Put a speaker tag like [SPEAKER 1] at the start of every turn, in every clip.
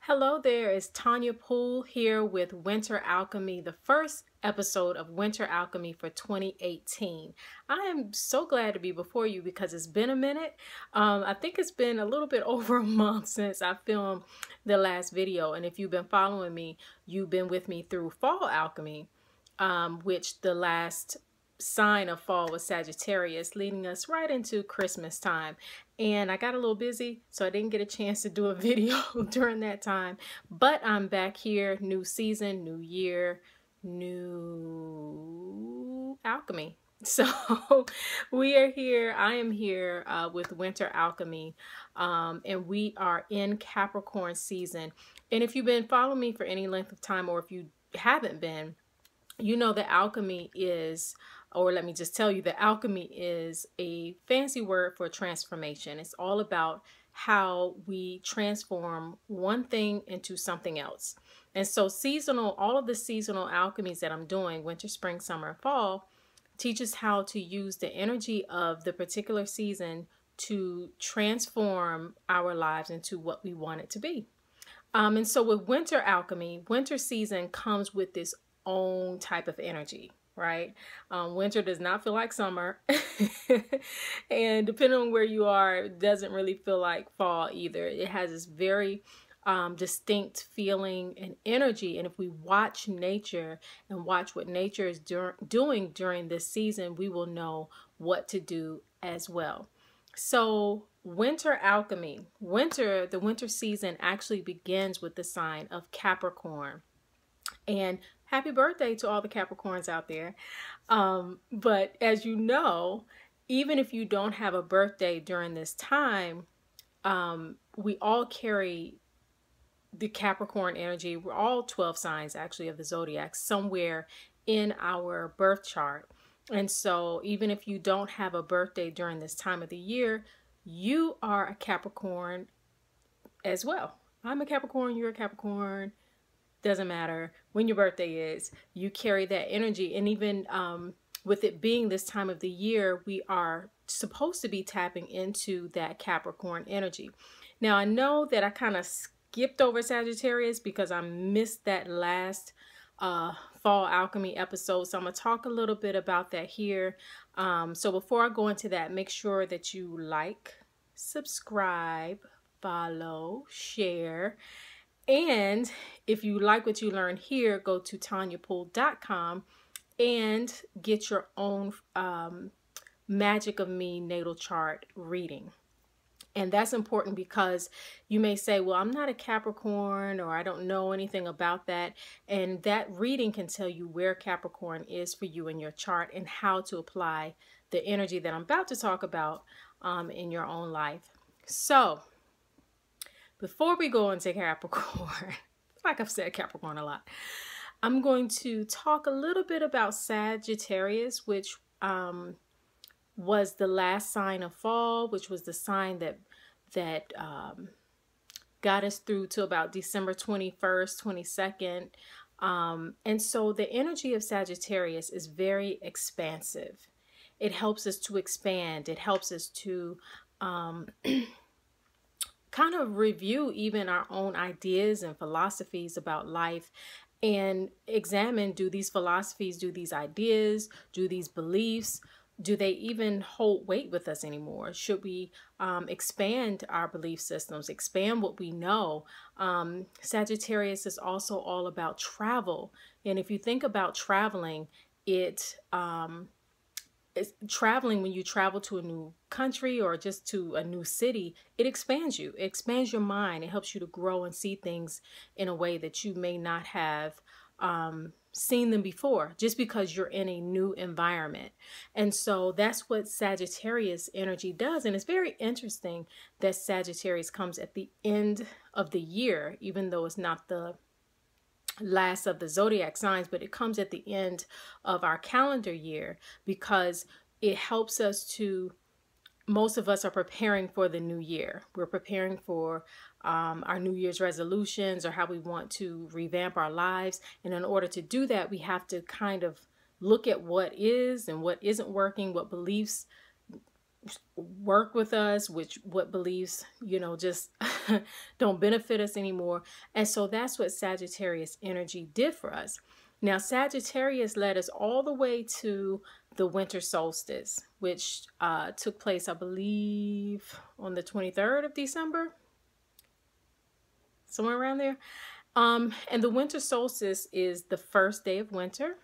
[SPEAKER 1] Hello there, it's Tonya Poole here with Winter Alchemy, the first episode of Winter Alchemy for 2018. I am so glad to be before you because it's been a minute. I think it's been a little bit over a month since I filmed the last video, and if you've been following me, you've been with me through Fall Alchemy, which the last sign of fall was Sagittarius, leading us right into Christmas time. And I got a little busy, so I didn't get a chance to do a video during that time. But I'm back here, new season, new year, new alchemy. So we are here. I am here with Winter Alchemy, and we are in Capricorn season. And if you've been following me for any length of time, or if you haven't been, you know that alchemy is, or let me just tell you that alchemy is a fancy word for transformation. It's all about how we transform one thing into something else. And so seasonal, all of the seasonal alchemies that I'm doing, winter, spring, summer, and fall, teaches how to use the energy of the particular season to transform our lives into what we want it to be. And so with winter alchemy, winter season comes with this own type of energy, right? Winter does not feel like summer. And depending on where you are, it doesn't really feel like fall either. It has this very distinct feeling and energy. And if we watch nature and watch what nature is doing during this season, we will know what to do as well. So winter alchemy, the winter season actually begins with the sign of Capricorn. And happy birthday to all the Capricorns out there. But as you know, even if you don't have a birthday during this time, we all carry the Capricorn energy. We're all 12 signs actually of the zodiac somewhere in our birth chart. And so even if you don't have a birthday during this time of the year, you are a Capricorn as well. I'm a Capricorn, you're a Capricorn. Doesn't matter when your birthday is, you carry that energy. And even with it being this time of the year, we are supposed to be tapping into that Capricorn energy. Now, I know that I kind of skipped over Sagittarius because I missed that last Fall Alchemy episode. So I'm going to talk a little bit about that here. So before I go into that, make sure that you like, subscribe, follow, share. And if you like what you learn here, go to TonyaPoole.com and get your own Magic of Me natal chart reading. And that's important because you may say, well, I'm not a Capricorn, or I don't know anything about that. And that reading can tell you where Capricorn is for you in your chart and how to apply the energy that I'm about to talk about in your own life. So before we go into Capricorn, like I've said Capricorn a lot, I'm going to talk a little bit about Sagittarius, which was the last sign of fall, which was the sign that got us through to about December 21st, 22nd. And so the energy of Sagittarius is very expansive. It helps us to expand. It helps us to kind of review even our own ideas and philosophies about life and examine, do these philosophies, do these ideas, do these beliefs, do they even hold weight with us anymore? Should we expand our belief systems, expand what we know? Sagittarius is also all about travel. And if you think about traveling, it's traveling when you travel to a new country or just to a new city, it expands you. It expands your mind. It helps you to grow and see things in a way that you may not have seen them before, just because you're in a new environment. And so that's what Sagittarius energy does. And it's very interesting that Sagittarius comes at the end of the year, even though it's not the last of the zodiac signs, but it comes at the end of our calendar year because it helps us to, most of us are preparing for the new year. We're preparing for our New Year's resolutions or how we want to revamp our lives. And in order to do that, we have to kind of look at what is and what isn't working, what beliefs work with us, what beliefs, just don't benefit us anymore. And so that's what Sagittarius energy did for us. Now, Sagittarius led us all the way to the winter solstice, which took place, I believe, on the 23rd of December, somewhere around there. And the winter solstice is the first day of winter,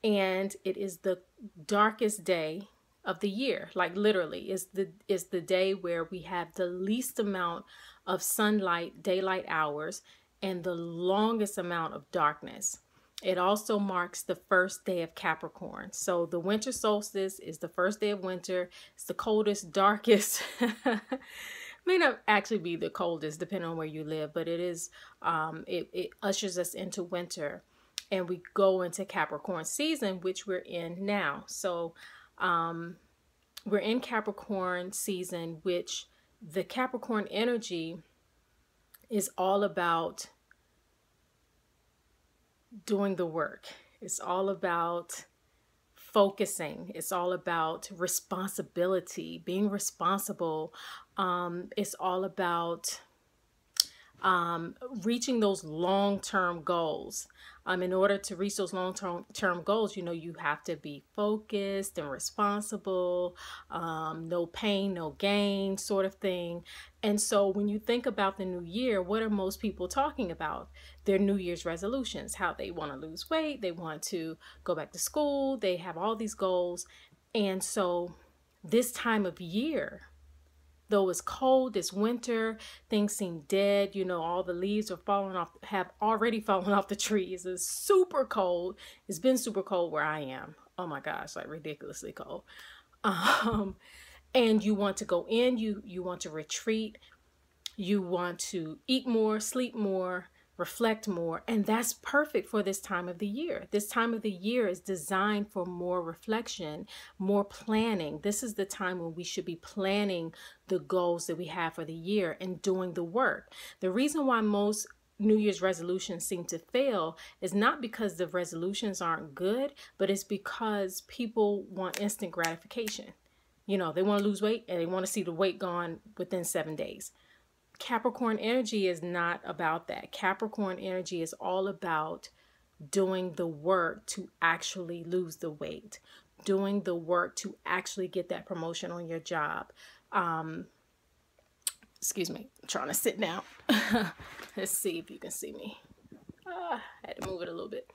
[SPEAKER 1] and it is the darkest day of the year. Like literally, is the day where we have the least amount of sunlight, daylight hours, and the longest amount of darkness. It also marks the first day of Capricorn. So the winter solstice is the first day of winter. It's the coldest, darkest. May not actually be the coldest, depending on where you live, but it is. It ushers us into winter, and we go into Capricorn season, which we're in now. So we're in Capricorn season, which the Capricorn energy is all about doing the work. It's all about focusing. It's all about responsibility, being responsible. It's all about reaching those long-term goals. In order to reach those long-term goals, you have to be focused and responsible, no pain, no gain sort of thing. And so when you think about the new year, what are most people talking about? Their New Year's resolutions, how they want to lose weight, they want to go back to school, they have all these goals. And so this time of year, though it's cold, it's winter, things seem dead, all the leaves are falling off, have already fallen off the trees. It's super cold. It's been super cold where I am. Oh my gosh, like ridiculously cold. And you want to go in, you want to retreat, you want to eat more, sleep more, reflect more, and that's perfect for this time of the year. This time of the year is designed for more reflection, more planning. This is the time when we should be planning the goals that we have for the year and doing the work. The reason why most New Year's resolutions seem to fail is not because the resolutions aren't good, but it's because people want instant gratification. They want to lose weight and they want to see the weight gone within 7 days. Capricorn energy is not about that. Capricorn energy is all about doing the work to actually lose the weight, doing the work to actually get that promotion on your job. Excuse me, I'm trying to sit down. Let's see if you can see me. I had to move it a little bit.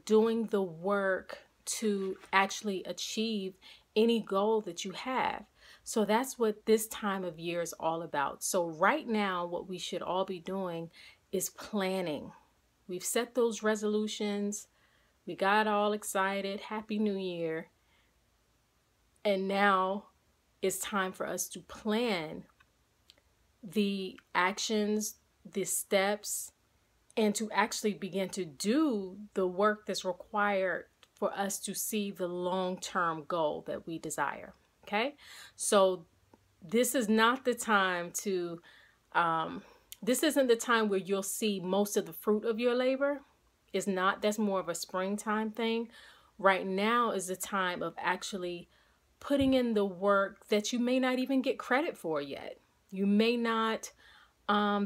[SPEAKER 1] Doing the work to actually achieve any goal that you have. So that's what this time of year is all about. So right now, what we should all be doing is planning. We've set those resolutions. We got all excited. Happy New Year. And now it's time for us to plan the actions, the steps, and to actually begin to do the work that's required for us to see the long-term goal that we desire. Okay, so this is not the time to, this isn't the time where you'll see most of the fruit of your labor. It's not, that's more of a springtime thing. Right now is the time of actually putting in the work that you may not even get credit for yet. You may not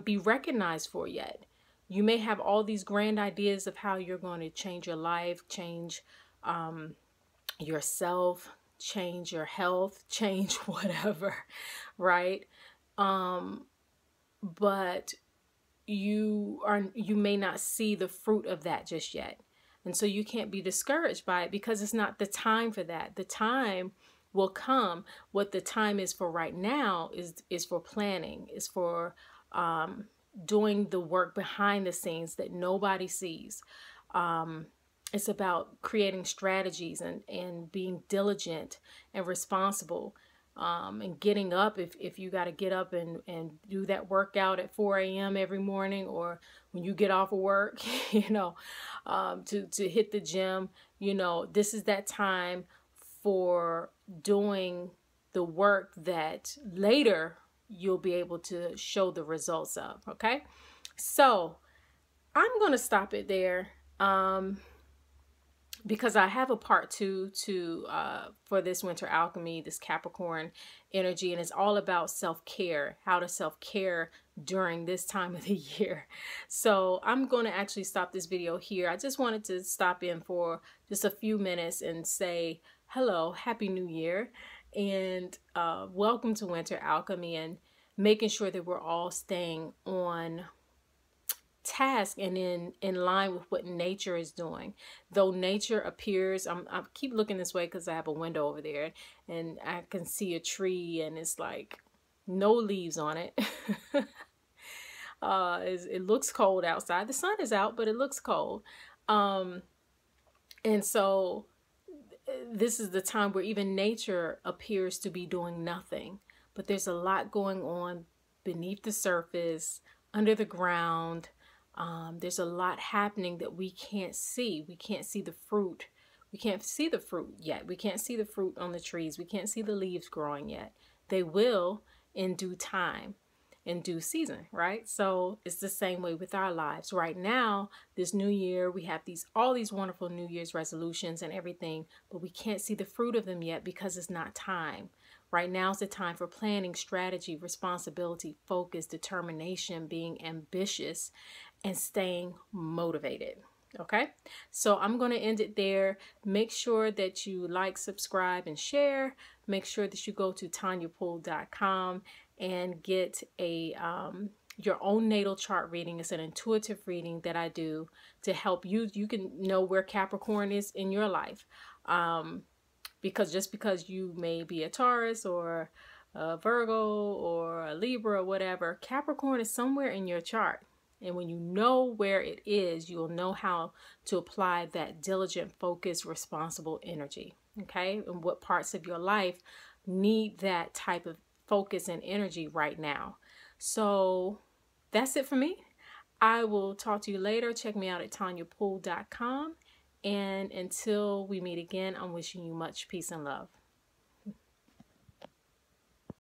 [SPEAKER 1] be recognized for yet. You may have all these grand ideas of how you're going to change your life, change yourself, change your health, change whatever, right? But you may not see the fruit of that just yet. And so you can't be discouraged by it because it's not the time for that. The time will come. What the time is for right now is for planning, is for doing the work behind the scenes that nobody sees. It's about creating strategies and being diligent and responsible, and getting up if you got to get up and do that workout at 4 a.m. every morning, or when you get off of work, to hit the gym. This is that time for doing the work that later you'll be able to show the results of. Okay, so I'm going to stop it there. because I have a part two to for this winter alchemy, this Capricorn energy, and it's all about self-care, how to self-care during this time of the year. So I'm going to actually stop this video here. I just wanted to stop in for just a few minutes and say hello, happy new year, and welcome to winter alchemy, and making sure that we're all staying on task and in line with what nature is doing. Though nature appears, I keep looking this way because I have a window over there and I can see a tree and it's like no leaves on it. It looks cold outside. The sun is out, but it looks cold. And so this is the time where even nature appears to be doing nothing, but there's a lot going on beneath the surface, under the ground. There's a lot happening that we can't see. We can't see the fruit. We can't see the fruit yet. We can't see the fruit on the trees. We can't see the leaves growing yet. They will in due time, in due season, right? So it's the same way with our lives. Right now, this new year, we have all these wonderful New Year's resolutions and everything, but we can't see the fruit of them yet because it's not time. Right now is the time for planning, strategy, responsibility, focus, determination, being ambitious, and staying motivated. Okay, so I'm going to end it there. Make sure that you like, subscribe, and share. Make sure that you go to TonyaPoole.com and get a your own natal chart reading. It's an intuitive reading that I do to help you. You can know where Capricorn is in your life. Because just because you may be a Taurus or a Virgo or a Libra or whatever, Capricorn is somewhere in your chart. And when you know where it is, you'll know how to apply that diligent, focused, responsible energy. Okay? And what parts of your life need that type of focus and energy right now. So that's it for me. I will talk to you later. Check me out at TonyaPoole.com. And until we meet again, I'm wishing you much peace and love.